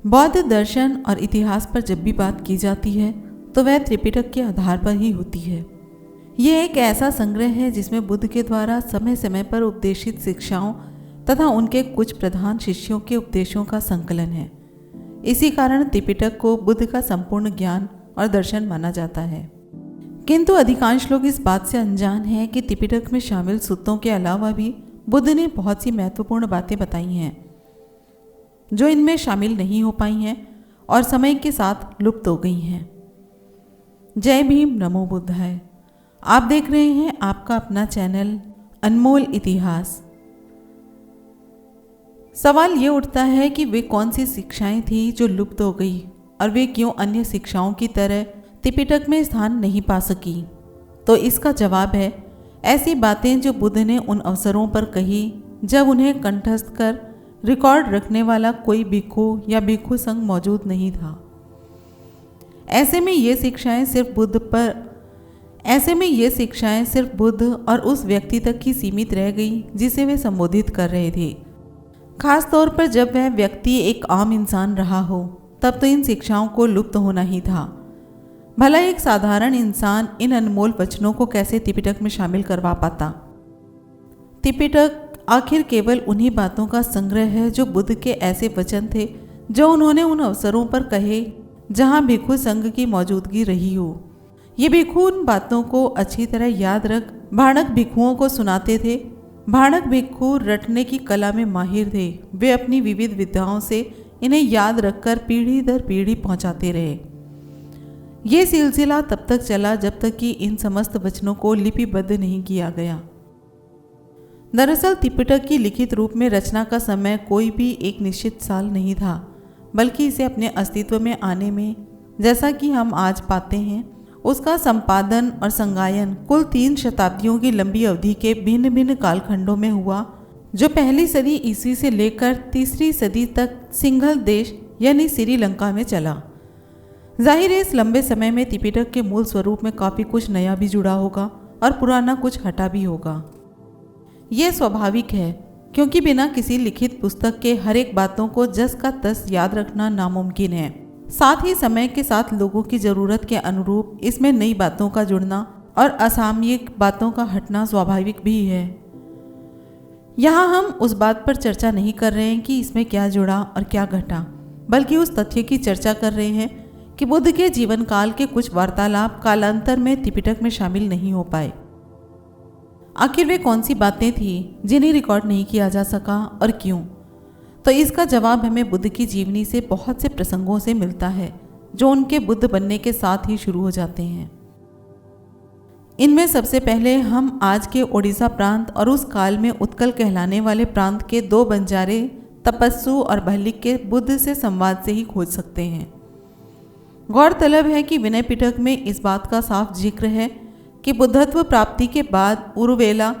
बौद्ध दर्शन और इतिहास पर जब भी बात की जाती है तो वह त्रिपिटक के आधार पर ही होती है। यह एक ऐसा संग्रह है जिसमें बुद्ध के द्वारा समय समय पर उपदेशित शिक्षाओं तथा उनके कुछ प्रधान शिष्यों के उपदेशों का संकलन है। इसी कारण त्रिपिटक को बुद्ध का संपूर्ण ज्ञान और दर्शन माना जाता है। किंतु अधिकांश लोग इस बात से अनजान हैं कि त्रिपिटक में शामिल सूत्रों के अलावा भी बुद्ध ने बहुत सी महत्वपूर्ण बातें बताई हैं जो इनमें शामिल नहीं हो पाई हैं और समय के साथ लुप्त हो गई हैं। जय भीम, नमो बुद्धाय। आप देख रहे हैं आपका अपना चैनल अनमोल इतिहास। सवाल ये उठता है कि वे कौन सी शिक्षाएं थी जो लुप्त हो गई और वे क्यों अन्य शिक्षाओं की तरह त्रिपिटक में स्थान नहीं पा सकी। तो इसका जवाब है ऐसी बातें जो बुद्ध ने उन अवसरों पर कही जब उन्हें कंठस्थ कर रिकॉर्ड रखने वाला कोई भिक्षु या भिक्षु संघ मौजूद नहीं था। ऐसे में ये शिक्षाएं सिर्फ बुद्ध और उस व्यक्ति तक ही सीमित रह गई जिसे वे संबोधित कर रहे थे। खास तौर पर जब वह व्यक्ति एक आम इंसान रहा हो तब तो इन शिक्षाओं को लुप्त होना ही था। भला एक साधारण इंसान इन अनमोल वचनों को कैसे त्रिपिटक में शामिल करवा पाता। त्रिपिटक आखिर केवल उन्हीं बातों का संग्रह है जो बुद्ध के ऐसे वचन थे जो उन्होंने उन अवसरों पर कहे जहां भिक्षु संघ की मौजूदगी रही हो। ये भिक्षु उन बातों को अच्छी तरह याद रख भाणक भिक्षुओं को सुनाते थे। भाणक भिक्षु रटने की कला में माहिर थे। वे अपनी विविध विद्याओं से इन्हें याद रखकर पीढ़ी दर पीढ़ी पहुंचाते रहे। ये सिलसिला तब तक चला जब तक कि इन समस्त वचनों को लिपिबद्ध नहीं किया गया। दरअसल त्रिपिटक की लिखित रूप में रचना का समय कोई भी एक निश्चित साल नहीं था, बल्कि इसे अपने अस्तित्व में आने में, जैसा कि हम आज पाते हैं, उसका संपादन और संगायन कुल 3 शताब्दियों की लंबी अवधि के भिन्न भिन्न कालखंडों में हुआ, जो पहली सदी ईस्वी से लेकर तीसरी सदी तक सिंघल देश यानी श्रीलंका में चला। जाहिर है इस लंबे समय में त्रिपिटक के मूल स्वरूप में काफ़ी कुछ नया भी जुड़ा होगा और पुराना कुछ हटा भी होगा। यह स्वाभाविक है क्योंकि बिना किसी लिखित पुस्तक के हर एक बातों को जस का तस याद रखना नामुमकिन है। साथ ही समय के साथ लोगों की ज़रूरत के अनुरूप इसमें नई बातों का जुड़ना और असामयिक बातों का हटना स्वाभाविक भी है। यहाँ हम उस बात पर चर्चा नहीं कर रहे हैं कि इसमें क्या जुड़ा और क्या घटा, बल्कि उस तथ्य की चर्चा कर रहे हैं कि बुद्ध के जीवन काल के कुछ वार्तालाप कालांतर में त्रिपिटक में शामिल नहीं हो पाए। आखिर वे कौन सी बातें थी जिन्हें रिकॉर्ड नहीं किया जा सका और क्यों? तो इसका जवाब हमें बुद्ध की जीवनी से बहुत से प्रसंगों से मिलता है जो उनके बुद्ध बनने के साथ ही शुरू हो जाते हैं। इनमें सबसे पहले हम आज के ओडिशा प्रांत और उस काल में उत्कल कहलाने वाले प्रांत के 2 बंजारे तपस्सु और भल्लिक के बुद्ध से संवाद से ही खोज सकते हैं। गौरतलब है कि विनय पिटक में इस बात का साफ जिक्र है कि बुद्धत्व प्राप्ति के बाद उरुवेला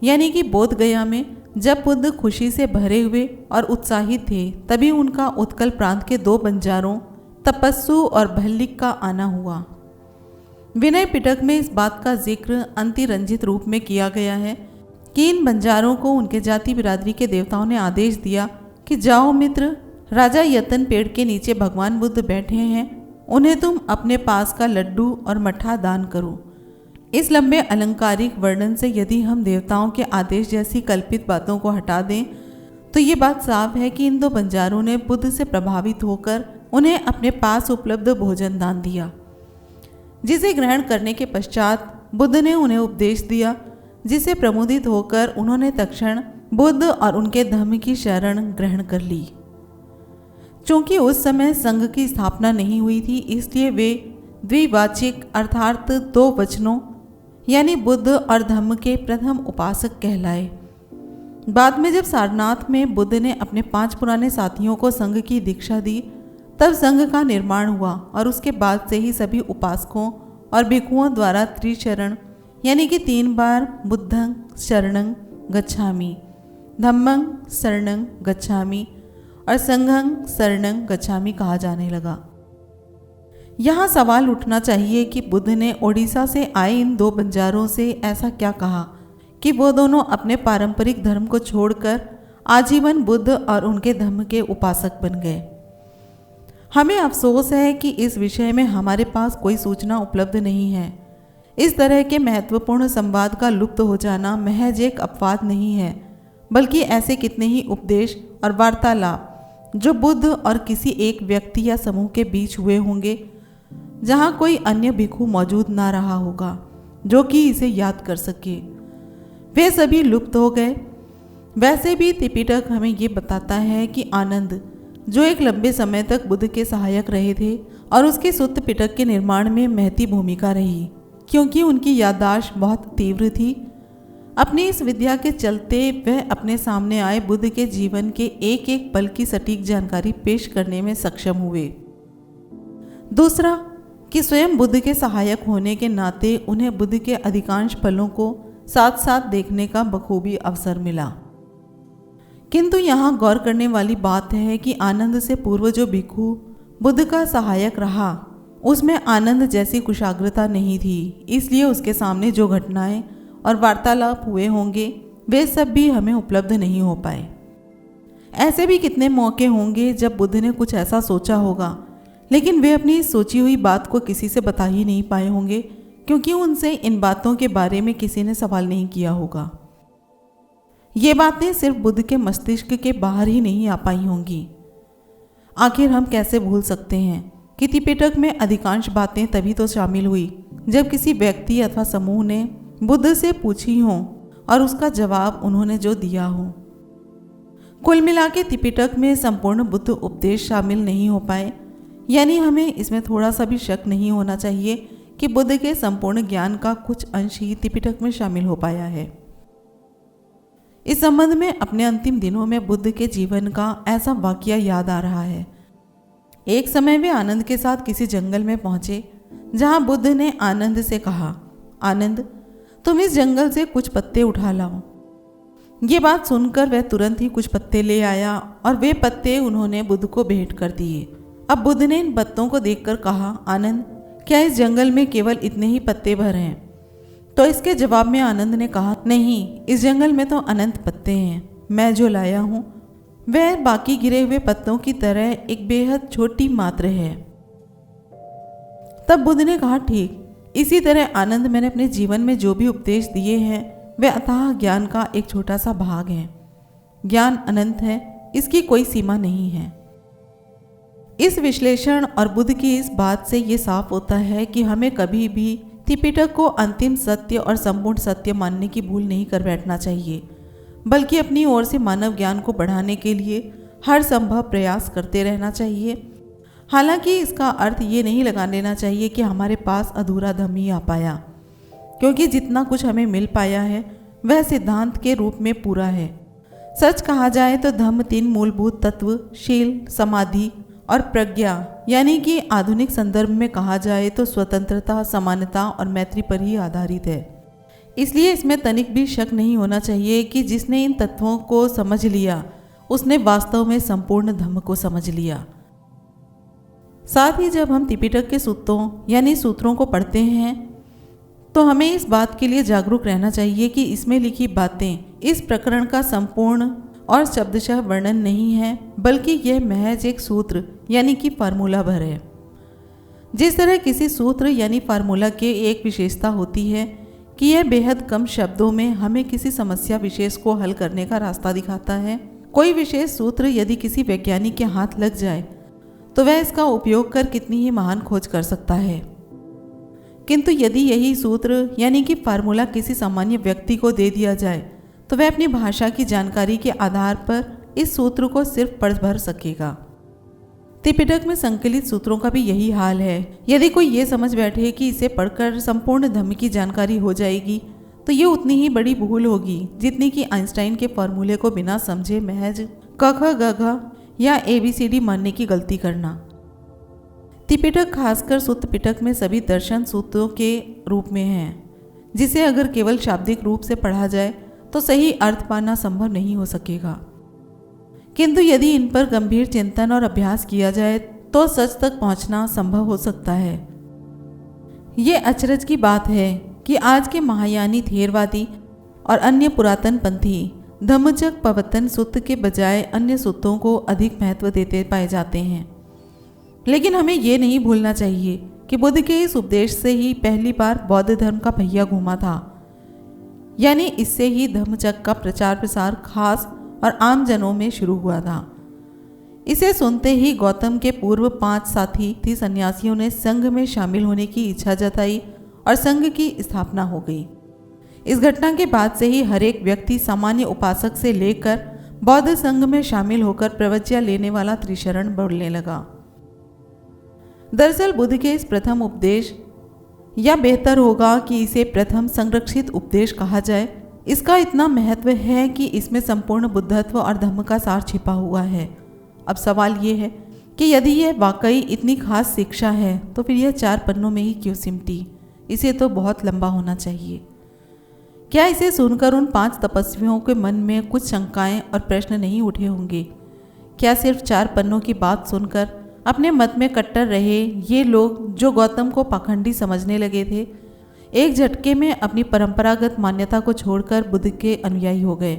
यानी कि बोध गया में जब बुद्ध खुशी से भरे हुए और उत्साहित थे तभी उनका उत्कल प्रांत के 2 बंजारों तपस्सु और भल्लिक का आना हुआ। विनय पिटक में इस बात का जिक्र अंतिरंजित रूप में किया गया है कि इन बंजारों को उनके जाति बिरादरी के देवताओं ने आदेश दिया कि जाओ मित्र, राजा यतन पेड़ के नीचे भगवान बुद्ध बैठे हैं, उन्हें तुम अपने पास का लड्डू और मट्ठा दान करो। इस लंबे अलंकारिक वर्णन से यदि हम देवताओं के आदेश जैसी कल्पित बातों को हटा दें तो ये बात साफ है कि इन 2 बंजारों ने बुद्ध से प्रभावित होकर उन्हें अपने पास उपलब्ध भोजन दान दिया, जिसे ग्रहण करने के पश्चात बुद्ध ने उन्हें उपदेश दिया, जिसे प्रमुदित होकर उन्होंने तत्क्षण बुद्ध और उनके धम्म की शरण ग्रहण कर ली। चूंकि उस समय संघ की स्थापना नहीं हुई थी, इसलिए वे द्विवाचिक अर्थात 2 वचनों यानी बुद्ध और धम्म के प्रथम उपासक कहलाए। बाद में जब सारनाथ में बुद्ध ने अपने 5 पुराने साथियों को संघ की दीक्षा दी तब संघ का निर्माण हुआ और उसके बाद से ही सभी उपासकों और भिक्षुओं द्वारा त्रिशरण यानी कि 3 बार बुद्धं शरणं गच्छामि, धम्मं शरणं गच्छामि और संघं शरणं गच्छामि कहा जाने लगा। यहाँ सवाल उठना चाहिए कि बुद्ध ने ओडिशा से आए इन 2 बंजारों से ऐसा क्या कहा कि वो दोनों अपने पारंपरिक धर्म को छोड़कर आजीवन बुद्ध और उनके धम्म के उपासक बन गए। हमें अफसोस है कि इस विषय में हमारे पास कोई सूचना उपलब्ध नहीं है। इस तरह के महत्वपूर्ण संवाद का लुप्त हो जाना महज एक अपवाद नहीं है, बल्कि ऐसे कितने ही उपदेश और वार्तालाप जो बुद्ध और किसी एक व्यक्ति या समूह के बीच हुए होंगे, जहाँ कोई अन्य भिक्षु मौजूद ना रहा होगा जो कि इसे याद कर सके, वे सभी लुप्त हो गए। वैसे भी त्रिपिटक हमें ये बताता है कि आनंद, जो एक लंबे समय तक बुद्ध के सहायक रहे थे और उसके सुत्त पिटक के निर्माण में महती भूमिका रही, क्योंकि उनकी याददाश्त बहुत तीव्र थी। अपनी इस विद्या के चलते वह अपने सामने आए बुद्ध के जीवन के एक एक पल की सटीक जानकारी पेश करने में सक्षम हुए। दूसरा कि स्वयं बुद्ध के सहायक होने के नाते उन्हें बुद्ध के अधिकांश पलों को साथ साथ देखने का बखूबी अवसर मिला। किंतु यहाँ गौर करने वाली बात है कि आनंद से पूर्व जो भिक्षु बुद्ध का सहायक रहा, उसमें आनंद जैसी कुशाग्रता नहीं थी। इसलिए उसके सामने जो घटनाएं और वार्तालाप हुए होंगे वे सब भी हमें उपलब्ध नहीं हो पाए। ऐसे भी कितने मौके होंगे जब बुद्ध ने कुछ ऐसा सोचा होगा, लेकिन वे अपनी सोची हुई बात को किसी से बता ही नहीं पाए होंगे, क्योंकि उनसे इन बातों के बारे में किसी ने सवाल नहीं किया होगा। ये बातें सिर्फ बुद्ध के मस्तिष्क के बाहर ही नहीं आ पाई होंगी। आखिर हम कैसे भूल सकते हैं कि त्रिपिटक में अधिकांश बातें तभी तो शामिल हुई जब किसी व्यक्ति अथवा समूह ने बुद्ध से पूछी हो और उसका जवाब उन्होंने जो दिया हो। कुल मिला के त्रिपिटक में संपूर्ण बुद्ध उपदेश शामिल नहीं हो पाए, यानी हमें इसमें थोड़ा सा भी शक नहीं होना चाहिए कि बुद्ध के संपूर्ण ज्ञान का कुछ अंश ही त्रिपिटक में शामिल हो पाया है। इस संबंध में अपने अंतिम दिनों में बुद्ध के जीवन का ऐसा वाकया याद आ रहा है। एक समय वे आनंद के साथ किसी जंगल में पहुंचे, जहां बुद्ध ने आनंद से कहा, आनंद, तुम इस जंगल से कुछ पत्ते उठा लाओ। ये बात सुनकर वह तुरंत ही कुछ पत्ते ले आया और वे पत्ते उन्होंने बुद्ध को भेंट कर दिए। अब बुद्ध ने इन पत्तों को देखकर कहा, आनंद, क्या इस जंगल में केवल इतने ही पत्ते भर हैं? तो इसके जवाब में आनंद ने कहा, नहीं, इस जंगल में तो अनंत पत्ते हैं। मैं जो लाया हूँ वह बाकी गिरे हुए पत्तों की तरह एक बेहद छोटी मात्रा है। तब बुद्ध ने कहा, ठीक, इसी तरह आनंद, मैंने अपने जीवन में जो भी उपदेश दिए हैं वे अथाह ज्ञान का एक छोटा सा भाग है। ज्ञान अनंत है, इसकी कोई सीमा नहीं है। इस विश्लेषण और बुद्ध की इस बात से ये साफ होता है कि हमें कभी भी त्रिपिटक को अंतिम सत्य और संपूर्ण सत्य मानने की भूल नहीं कर बैठना चाहिए, बल्कि अपनी ओर से मानव ज्ञान को बढ़ाने के लिए हर संभव प्रयास करते रहना चाहिए। हालांकि इसका अर्थ ये नहीं लगा लेना चाहिए कि हमारे पास अधूरा धम्म ही आ पाया, क्योंकि जितना कुछ हमें मिल पाया है वह सिद्धांत के रूप में पूरा है। सच कहा जाए तो धम्म 3 मूलभूत तत्व, शील, समाधि और प्रज्ञा, यानी कि आधुनिक संदर्भ में कहा जाए तो स्वतंत्रता, समानता और मैत्री पर ही आधारित है। इसलिए इसमें तनिक भी शक नहीं होना चाहिए कि जिसने इन तत्वों को समझ लिया उसने वास्तव में संपूर्ण धम्म को समझ लिया। साथ ही जब हम त्रिपिटक के सूत्रों यानी सूत्रों को पढ़ते हैं तो हमें इस बात के लिए जागरूक रहना चाहिए कि इसमें लिखी बातें इस प्रकरण का संपूर्ण और शब्दशः वर्णन नहीं है, बल्कि यह महज एक सूत्र यानी कि फार्मूला भर है। जिस तरह किसी सूत्र यानी फार्मूला के एक विशेषता होती है कि यह बेहद कम शब्दों में हमें किसी समस्या विशेष को हल करने का रास्ता दिखाता है। कोई विशेष सूत्र यदि किसी वैज्ञानिक के हाथ लग जाए तो वह इसका उपयोग कर कितनी ही महान खोज कर सकता है, किंतु यदि यही सूत्र यानी कि फार्मूला किसी सामान्य व्यक्ति को दे दिया जाए तो वह अपनी भाषा की जानकारी के आधार पर इस सूत्र को सिर्फ पढ़ भर सकेगा। त्रिपिटक में संकलित सूत्रों का भी यही हाल है। यदि कोई ये समझ बैठे कि इसे पढ़कर संपूर्ण धम्म की जानकारी हो जाएगी तो ये उतनी ही बड़ी भूल होगी जितनी कि आइंस्टाइन के फॉर्मूले को बिना समझे महज क ख ग घ या ABCD मानने की गलती करना। त्रिपिटक खासकर सुत्त पिटक में सभी दर्शन सूत्रों के रूप में है, जिसे अगर केवल शाब्दिक रूप से पढ़ा जाए तो सही अर्थ पाना संभव नहीं हो सकेगा, किंतु यदि इन पर गंभीर चिंतन और अभ्यास किया जाए तो सच तक पहुंचना संभव हो सकता है। ये अचरज की बात है कि आज के महायानी थेरवादी और अन्य पुरातन पंथी धम्मचक्र प्रवर्तन सूत्र के बजाय अन्य सूत्रों को अधिक महत्व देते पाए जाते हैं। लेकिन हमें ये नहीं भूलना चाहिए कि बुद्ध के इस उपदेश से ही पहली बार बौद्ध धर्म का पहिया घूमा था। यानी इससे ही धम्मचक्र का प्रचार प्रसार खास और आम जनों में शुरू हुआ था। इसे सुनते ही गौतम के पूर्व 5 साथी सन्यासियों ने संघ में शामिल होने की इच्छा जताई और संघ की स्थापना हो गई। इस घटना के बाद से ही हर एक व्यक्ति सामान्य उपासक से लेकर बौद्ध संघ में शामिल होकर प्रवज्ञा लेने वाला त्रिशरण बोलने लगा। दरअसल बुद्ध के इस प्रथम उपदेश, या बेहतर होगा कि इसे प्रथम संरक्षित उपदेश कहा जाए, इसका इतना महत्व है कि इसमें संपूर्ण बुद्धत्व और धम्म का सार छिपा हुआ है। अब सवाल ये है कि यदि यह वाकई इतनी खास शिक्षा है तो फिर यह 4 पन्नों में ही क्यों सिमटी? इसे तो बहुत लंबा होना चाहिए। क्या इसे सुनकर उन 5 तपस्वियों के मन में कुछ शंकाएं और प्रश्न नहीं उठे होंगे? क्या सिर्फ 4 पन्नों की बात सुनकर अपने मत में कट्टर रहे ये लोग, जो गौतम को पाखंडी समझने लगे थे, एक झटके में अपनी परंपरागत मान्यता को छोड़कर बुद्ध के अनुयायी हो गए?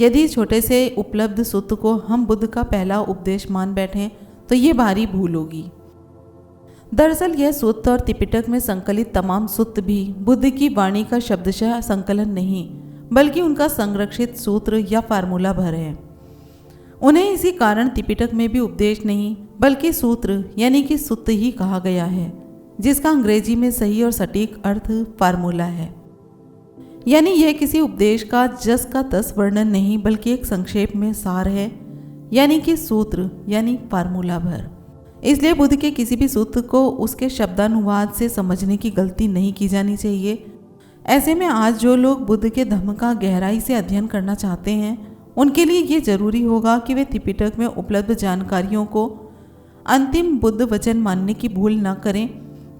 यदि छोटे से उपलब्ध सूत्र को हम बुद्ध का पहला उपदेश मान बैठें तो ये भारी भूल होगी। दरअसल यह सूत्र और त्रिपिटक में संकलित तमाम सूत्र भी बुद्ध की वाणी का शब्दशः संकलन नहीं, बल्कि उनका संरक्षित सूत्र या फार्मूला भर है। उन्हें इसी कारण त्रिपिटक में भी उपदेश नहीं बल्कि सूत्र यानी कि सूत्र ही कहा गया है, जिसका अंग्रेजी में सही और सटीक अर्थ फार्मूला है। यानी यह किसी उपदेश का जस का तस वर्णन नहीं बल्कि एक संक्षेप में सार है, यानी कि सूत्र यानी फार्मूला भर। इसलिए बुद्ध के किसी भी सूत्र को उसके शब्दानुवाद से समझने की गलती नहीं की जानी चाहिए। ऐसे में आज जो लोग बुद्ध के धम्म का गहराई से अध्ययन करना चाहते हैं, उनके लिए ये जरूरी होगा कि वे त्रिपिटक में उपलब्ध जानकारियों को अंतिम बुद्ध वचन मानने की भूल न करें,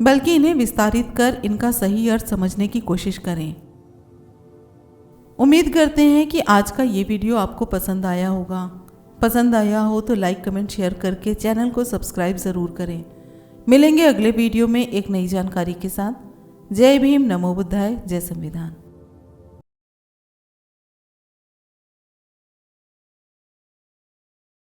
बल्कि इन्हें विस्तारित कर इनका सही अर्थ समझने की कोशिश करें। उम्मीद करते हैं कि आज का ये वीडियो आपको पसंद आया होगा। पसंद आया हो तो लाइक, कमेंट, शेयर करके चैनल को सब्सक्राइब ज़रूर करें। मिलेंगे अगले वीडियो में एक नई जानकारी के साथ। जय भीम, नमो बुद्धाय, जय संविधान।